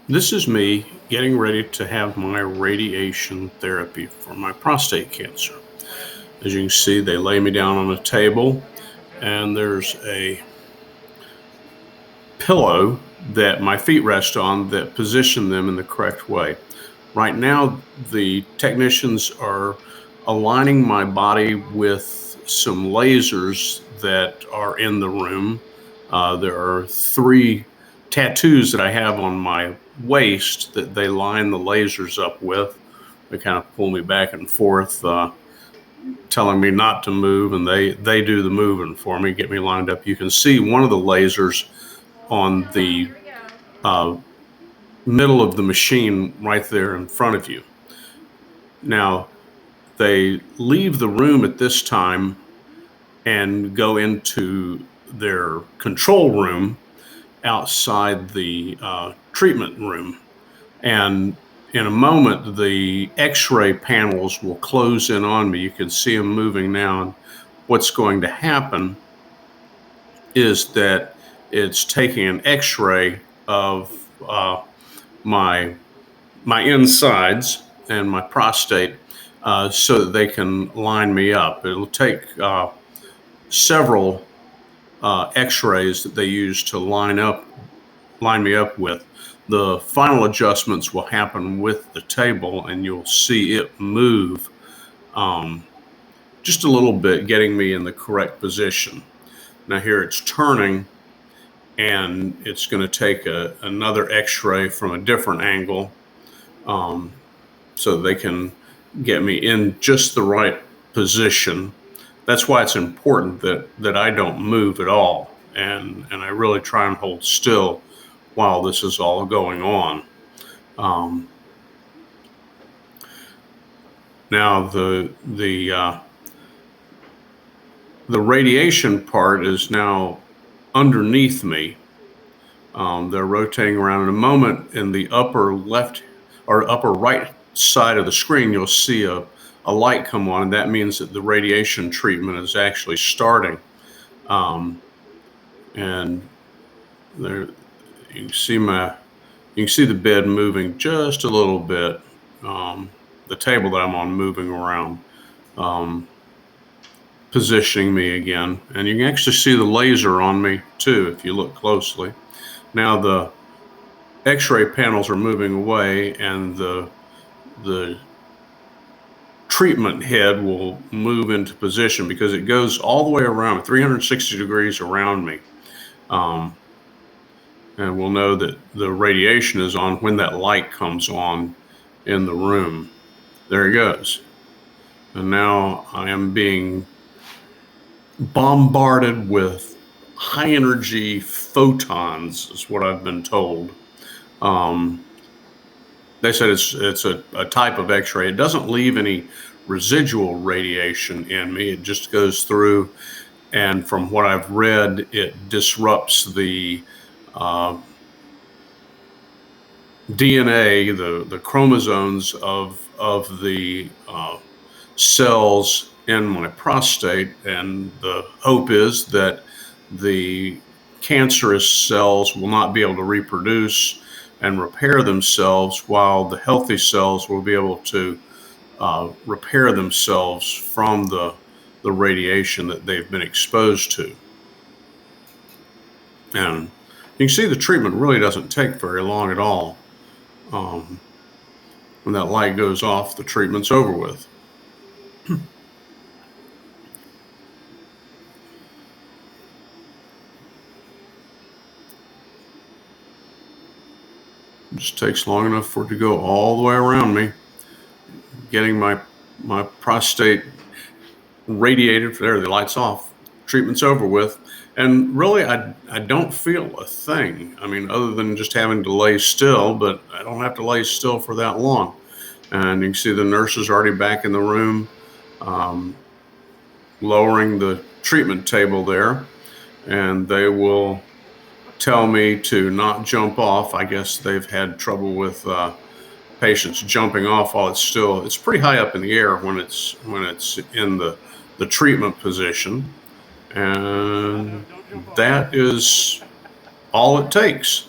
This is me getting ready to have my radiation therapy for my prostate cancer. As you can see, they lay me down on a table, and there's a pillow that my feet rest on that position them in the correct way. Right now, the technicians are aligning my body with some lasers that are in the room. There are three tattoos that I have on my waist that they line the lasers up with. They kind of pull me back and forth, telling me not to move, and they do the moving for me, get me lined up. You can see one of the lasers on the uh, middle of the machine right there in front of you. Now, they leave the room at this time and go into their control room outside the treatment room. And in a moment, the x-ray panels will close in on me. You can see them moving now. And what's going to happen is that it's taking an x-ray of my insides and my prostate so that they can line me up. It'll take several x-rays that they use to line me up with. The final adjustments will happen with the table, and you'll see it move just a little bit, getting me in the correct position. Now here it's turning, and it's going to take another x-ray from a different angle so they can get me in just the right position. That's why it's important that I don't move at all, and I really try and hold still while this is all going on. Um, Now the radiation part is now underneath me. They're rotating around. In a moment, in the upper left or upper right side of the screen, you'll see a light come on, and that means that the radiation treatment is actually starting. Um, and there, you can see the bed moving just a little bit. The table that I'm on moving around, um, positioning me again, and you can actually see the laser on me too if you look closely. Now the X-ray panels are moving away, and the treatment head will move into position because it goes all the way around 360 degrees around me. Um, and we'll know that the radiation is on when that light comes on in the room. There it goes. And now I am being bombarded with high energy photons, is what I've been told. Um, they said it's a type of X-ray. It doesn't leave any residual radiation in me. It just goes through, and from what I've read, it disrupts the DNA, the chromosomes of the cells in my prostate, and the hope is that the cancerous cells will not be able to reproduce and repair themselves, while the healthy cells will be able to repair themselves from the radiation that they've been exposed to. And you can see the treatment really doesn't take very long at all. When that light goes off, the treatment's over with. It just takes long enough for it to go all the way around me, getting my prostate radiated. There, the light's off. Treatment's over with. And really, I don't feel a thing. I mean, other than just having to lay still, but I don't have to lay still for that long. And you can see the nurse is already back in the room, um, lowering the treatment table there, and they will tell me to not jump off. I guess they've had trouble with patients jumping off while it's pretty high up in the air when it's in the treatment position, and that is all it takes.